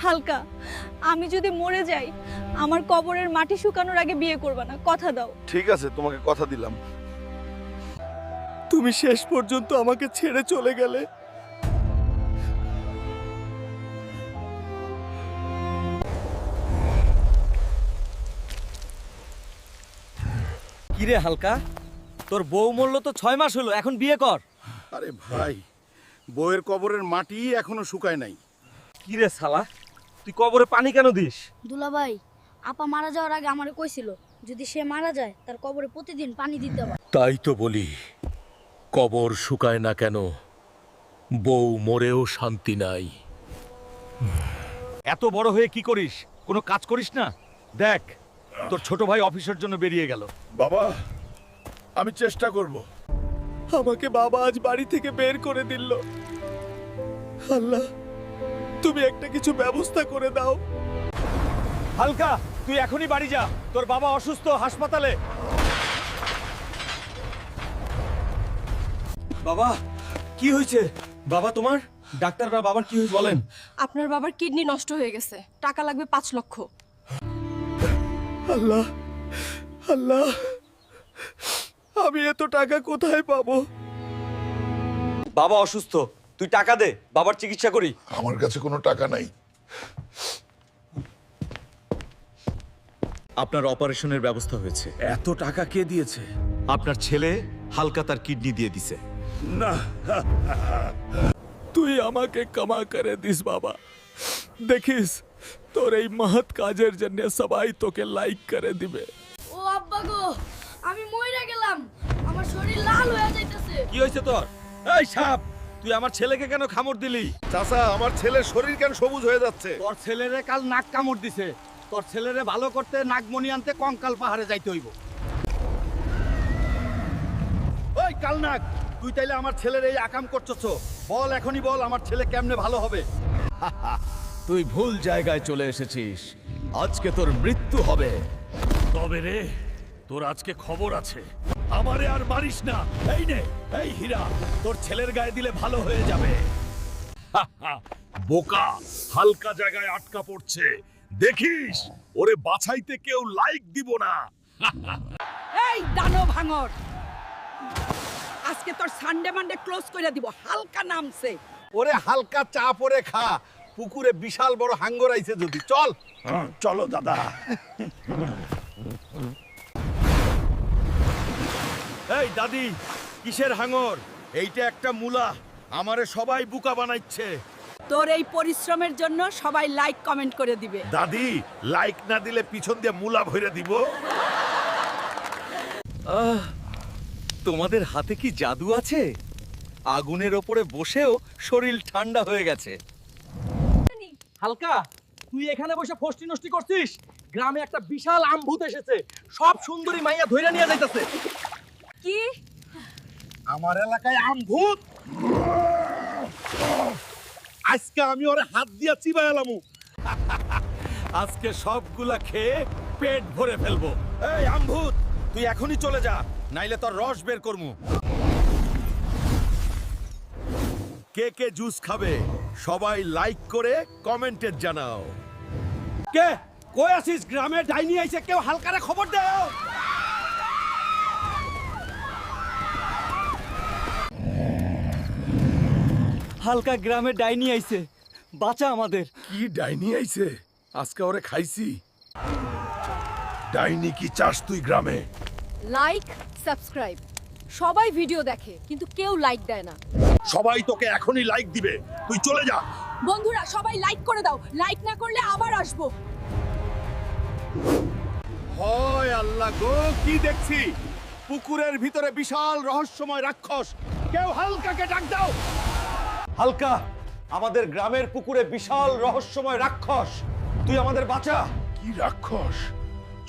হালকা, আমি যদি মরে যাই আমার কবরের মাটি শুকানোর আগে বিয়ে করবে না, কথা দাও। ঠিক আছে, তোমাকে কথা দিলাম। তুমি শেষ পর্যন্ত আমাকে ছেড়ে চলে গেলে। কিরে হালকা, তোর বউ মরল তো 6 মাস হলো, এখন বিয়ে কর। আরে ভাই, বউয়ের কবরের মাটি এখনো শুকায় নাই। কিরে শালা, তুই কবরে পানি কেন দিস? দুলাভাই, আপা মারা যাওয়ার আগে আমারে কইছিল যদি সে মারা যায় তার কবরে প্রতিদিন পানি দিতে হবে। তাই তো বলি, কবর শুকায় না কেন, বউ মরেও শান্তি নাই। এত বড় হয়ে কি করিস? কোনো কাজ করিস না? দেখ, তোর ছোট ভাই অফিসের জন্য বেরিয়ে গেল। বাবা, আমি চেষ্টা করব। আমাকে বাবা আজ বাড়ি থেকে বের করে দিল। আল্লাহ, তুমি একটা কিছু ব্যবস্থা করে দাও। হালকা, তুই এখনই বাড়ি যা, তোর বাবা অসুস্থ, হাসপাতালে। বাবা, কি হয়েছে? বাবা তোমার? ডাক্তাররা বাবার কি হয়েছে বলেন। আপনার বাবার কিডনি নষ্ট হয়ে গেছে, টাকা লাগবে 5 লক্ষ। আল্লাহ, আল্লাহ, আমি এত টাকা কোথায় পাবো? বাবা অসুস্থ, তুই টাকা দে, বাবার চিকিৎসা করি। আমার কাছে কোনো টাকা নাই। আপনার অপারেশনের ব্যবস্থা হয়েছে। এত টাকা কে দিয়েছে? আপনার ছেলে হালকা তার কিডনি দিয়ে দিছে। না, তুই আমাকে ক্ষমা করে দিস বাবা। দেখিস, তোর এই মহৎ কাজের জন্য সবাই তোকে লাইক করে দিবে। ও আব্বা গো, আমি মইরা গেলাম, আমার শরীর লাল হয়ে যাইতেছে। কি হয়েছে তোর? এই সাপ, তুই আমার ছেলেকে কেন কামড় দিলি? চাচা, আমার ছেলের শরীর কেন সবুজ হয়ে যাচ্ছে? তোর ছেলেরে কাল নাক কামড় দিছে। তোর ছেলেরে ভালো করতে নাগমণি আনতে কঙ্কাল পাহাড়ে যাইতে হইব। ওই কালনাগ, তুই তাইলে আমার ছেলের এই আকাম করছস? বল, এখনই বল, আমার ছেলে কেমনে ভালো হবে? তুই ভুল জায়গায় চলে এসেছিস, আজকে তোর মৃত্যু হবে। তবে রে, তোর আজকে খবর আছে। আমারে আর মারিস না। এই নে, এই হীরা, তোর ছেলের গায়ে দিলে ভালো হয়ে যাবে। বোকা, হালকা জায়গায় আটকা পড়ছে, দেখিস ওরে বাছাইতে কেউ লাইক দিব না। এই দানব ভাঙর, আজকে তোর সানডে মানডে ক্লোজ করে দিব। হালকা নামছে। ওরে হালকা চা পরে খা, পুকুরে বিশাল বড় হাঙ্গর আইছে যদি। চল। চলো দাদা। এই দাদি, কিসের হাঙর? এইটা একটা মুলা, আমারে সবাই বুকা বানাইছে। তোর এই পরিশ্রমের জন্য সবাই লাইক কমেন্ট করে দিবে। দাদি, লাইক না দিলে পিছন দিয়ে মুলা ভইরা দিব। তোমাদের হাতে কি জাদু আছে? আগুনের ওপরে বসেও শরীর ঠান্ডা হয়ে গেছে। হালকা, তুই এখানে বসে ফষ্টি নষ্টি করছিস? গ্রামে একটা বিশাল আমভূত এসেছে, সব সুন্দরী মাইয়া ধইরা নিয়ে যাইতেছে। কি? আমার এলাকায় আমভূত? আজকে আমি ওরে হাত দিয়া চিবাইলামু। আজকে সবগুলা খেয়ে পেট ভরে ফেলবো। এই আমভূত, তুই এখনই চলে যা, নাইলে তোর রস বের করমু। কে কে জুস খাবে সবাই লাইক করে কমেন্টে জানাও। কে কই আছিস? গ্রামে ডাইনি আইছে, কেউ হালকারে খবর দাও। হালকা, গ্রামে ডাইনি আইছে, বাঁচা আমাদের। কি ডাইনি আইছে? আজকে ওরে খাইছি। ডাইনি কি চাস তুই গ্রামে? Like, subscribe. সবাই ভিডিও দেখে কিন্তু কেউ লাইক দেয় না। সবাই তোকে এখনই লাইক দিবে, তুই চলে যা। বন্ধুরা সবাই লাইক করে দাও, লাইক না করলে আবার আসবো। হয় আল্লাহ গো, কি দেখছি? পুকুরের ভিতরে বিশাল রহস্যময় রাক্ষস। কেউ হালকাকে ডাক দাও। হালকা, আমাদের গ্রামের পুকুরে বিশাল রহস্যময় রাক্ষস, তুই আমাদের বাঁচা। কি রাক্ষস?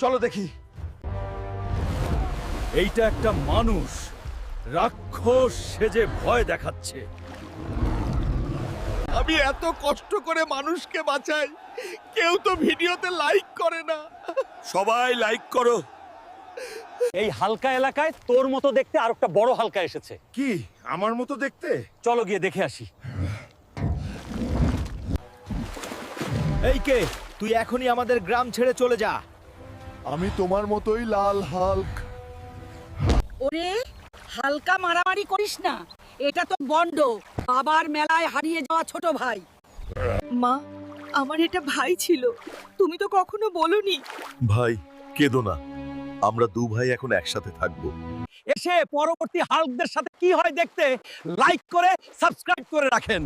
চলো দেখি। এইটা একটা মানুষ, রাক্ষস সেজে ভয় দেখাচ্ছে। আমি এত কষ্ট করে মানুষকে বাঁচাই, কেউ তো ভিডিওতে লাইক করে না। সবাই লাইক করো। এই হালকা এলাকায় তোর মতো দেখতে আর একটা বড় হালকা এসেছে। কি আমার মতো দেখতে? চলো গিয়ে দেখে আসি। এই কে, তুই এখনই আমাদের গ্রাম ছেড়ে চলে যা। আমি তোমার মতোই লাল হাল্ক। ওরে হালকা মারামারি করিস না, এটা তো বন্ড, বাবার মেলায় হারিয়ে যাওয়া ছোট ভাই। মা, আমার এটা ভাই ছিল, তুমি তো কখনো বলোনি। ভাই কেঁদো না, আমরা দু ভাই এখন একসাথে থাকবো। এসে পরবর্তী হাল্কদের সাথে কি হয় দেখতে লাইক করে সাবস্ক্রাইব করে রাখেন।